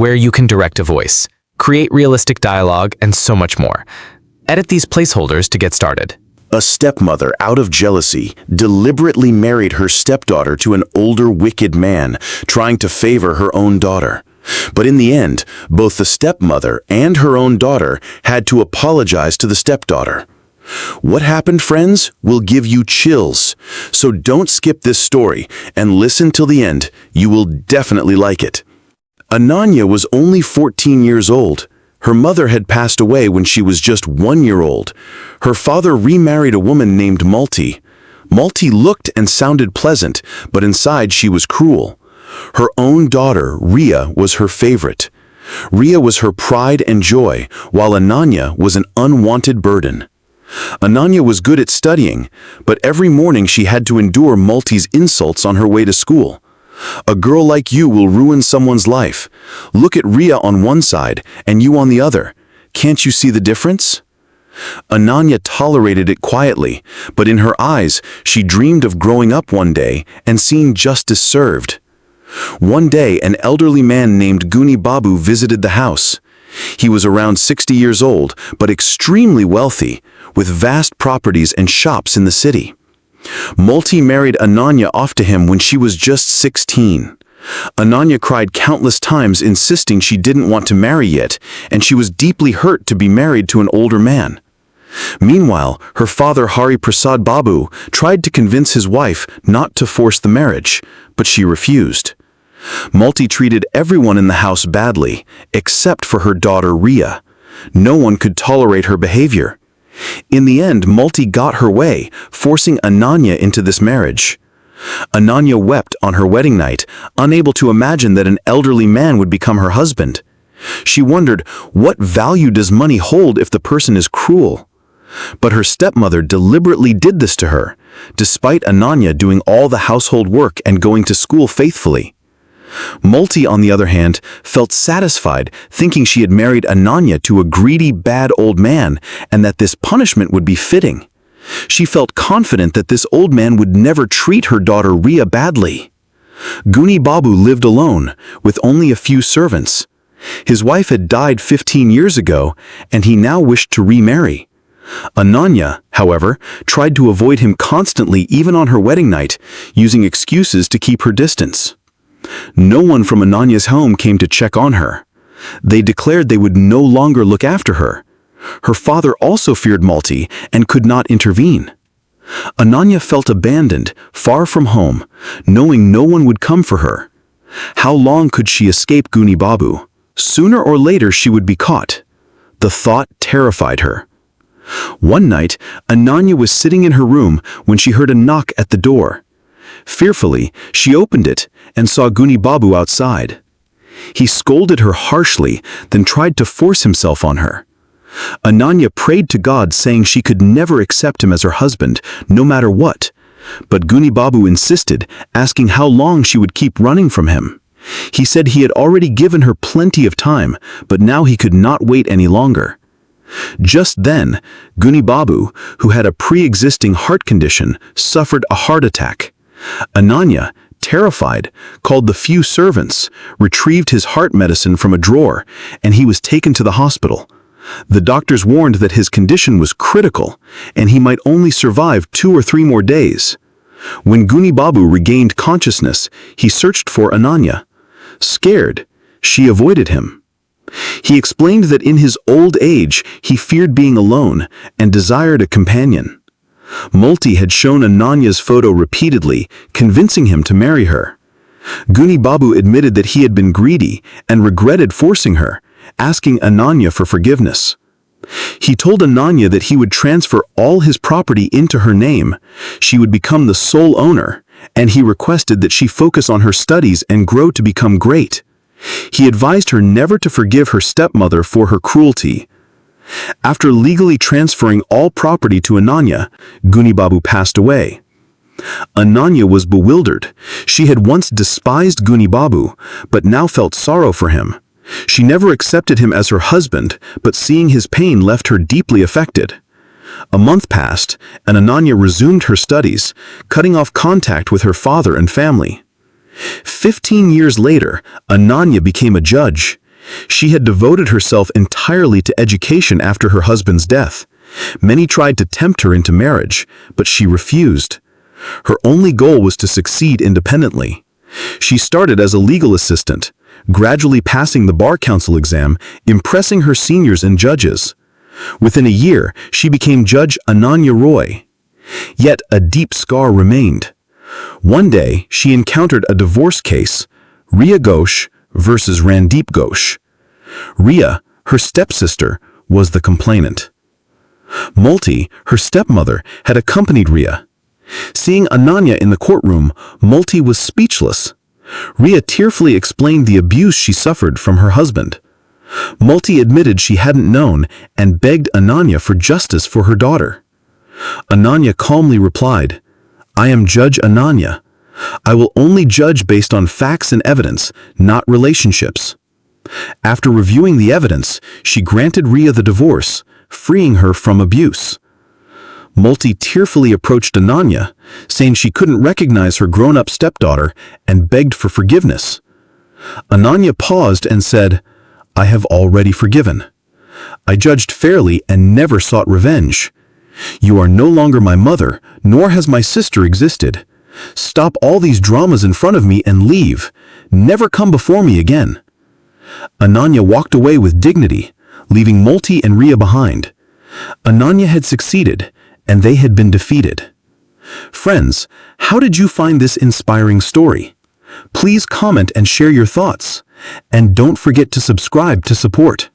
where you can direct a voice, create realistic dialogue, and so much more. Edit these placeholders to get started. A stepmother, out of jealousy, deliberately married her stepdaughter to an older, wicked man, trying to favor her own daughter. But in the end, both the stepmother and her own daughter had to apologize to the stepdaughter. What happened, friends, will give you chills. So don't skip this story and listen till the end. You will definitely like it. Ananya was only 14 years old. Her mother had passed away when she was just 1 year old. Her father remarried a woman named Malti. Malti looked and sounded pleasant, but inside she was cruel. Her own daughter, Ria, was her favorite. Ria was her pride and joy, while Ananya was an unwanted burden. Ananya was good at studying, but every morning she had to endure Malti's insults on her way to school. A girl like you will ruin someone's life. Look at Ria on one side and you on the other. Can't you see the difference? Ananya tolerated it quietly, but in her eyes she dreamed of growing up one day and seeing justice served. One day, an elderly man named Guni Babu visited the house. He was around 60 years old, but extremely wealthy, with vast properties and shops in the city. Malti married Ananya off to him when she was just 16. Ananya cried countless times, insisting she didn't want to marry yet, and she was deeply hurt to be married to an older man. Meanwhile, her father Hari Prasad Babu tried to convince his wife not to force the marriage, but she refused. Malti treated everyone in the house badly, except for her daughter Ria. No one could tolerate her behavior. In the end, Malti got her way, forcing Ananya into this marriage. Ananya wept on her wedding night, unable to imagine that an elderly man would become her husband. She wondered, what value does money hold if the person is cruel? But her stepmother deliberately did this to her, despite Ananya doing all the household work and going to school faithfully. Malti, on the other hand, felt satisfied, thinking she had married Ananya to a greedy, bad old man, and that this punishment would be fitting. She felt confident that this old man would never treat her daughter Ria badly. Guni Babu lived alone, with only a few servants. His wife had died 15 years ago, and he now wished to remarry. Ananya, however, tried to avoid him constantly, even on her wedding night, using excuses to keep her distance. No one from Ananya's home came to check on her. They declared they would no longer look after her. Her father also feared Malti and could not intervene. Ananya felt abandoned, far from home, knowing no one would come for her. How long could she escape Guni Babu? Sooner or later she would be caught. The thought terrified her. One night, Ananya was sitting in her room when she heard a knock at the door. Fearfully, she opened it and saw Guni Babu outside. He scolded her harshly, then tried to force himself on her. Ananya prayed to God, saying she could never accept him as her husband, no matter what. But Guni Babu insisted, asking how long she would keep running from him. He said he had already given her plenty of time, but now he could not wait any longer. Just then, Guni Babu, who had a pre-existing heart condition, suffered a heart attack. Ananya, terrified, called the few servants, retrieved his heart medicine from a drawer, and he was taken to the hospital. The doctors warned that his condition was critical, and he might only survive 2 or 3 more days. When Guni Babu regained consciousness, he searched for Ananya. Scared, she avoided him. He explained that in his old age, he feared being alone and desired a companion. Malti had shown Ananya's photo repeatedly, convincing him to marry her. Guni Babu admitted that he had been greedy and regretted forcing her, asking Ananya for forgiveness. He told Ananya that he would transfer all his property into her name. She would become the sole owner, and he requested that she focus on her studies and grow to become great. He advised her never to forgive her stepmother for her cruelty. After legally transferring all property to Ananya, Guni Babu passed away. Ananya was bewildered. She had once despised Guni Babu, but now felt sorrow for him. She never accepted him as her husband, but seeing his pain left her deeply affected. A month passed, and Ananya resumed her studies, cutting off contact with her father and family. 15 years later, Ananya became a judge. She had devoted herself entirely to education after her husband's death. Many tried to tempt her into marriage, but she refused. Her only goal was to succeed independently. She started as a legal assistant, gradually passing the bar council exam, impressing her seniors and judges. Within a year, she became Judge Ananya Roy. Yet a deep scar remained. One day, she encountered a divorce case, Riya Ghosh versus Randeep Ghosh. Riya, her stepsister, was the complainant. Multi, her stepmother, had accompanied Riya. Seeing Ananya in the courtroom, Multi was speechless. Riya tearfully explained the abuse she suffered from her husband. Multi admitted she hadn't known and begged Ananya for justice for her daughter. Ananya calmly replied, "I am Judge Ananya. I will only judge based on facts and evidence, not relationships." After reviewing the evidence, she granted Riya the divorce, freeing her from abuse. Multi tearfully approached Ananya, saying she couldn't recognize her grown-up stepdaughter and begged for forgiveness. Ananya paused and said, "I have already forgiven. I judged fairly and never sought revenge. You are no longer my mother, nor has my sister existed. Stop all these dramas in front of me and leave. Never come before me again." Ananya walked away with dignity, leaving Multi and Riya behind. Ananya had succeeded, and they had been defeated. Friends, how did you find this inspiring story? Please comment and share your thoughts. And don't forget to subscribe to support.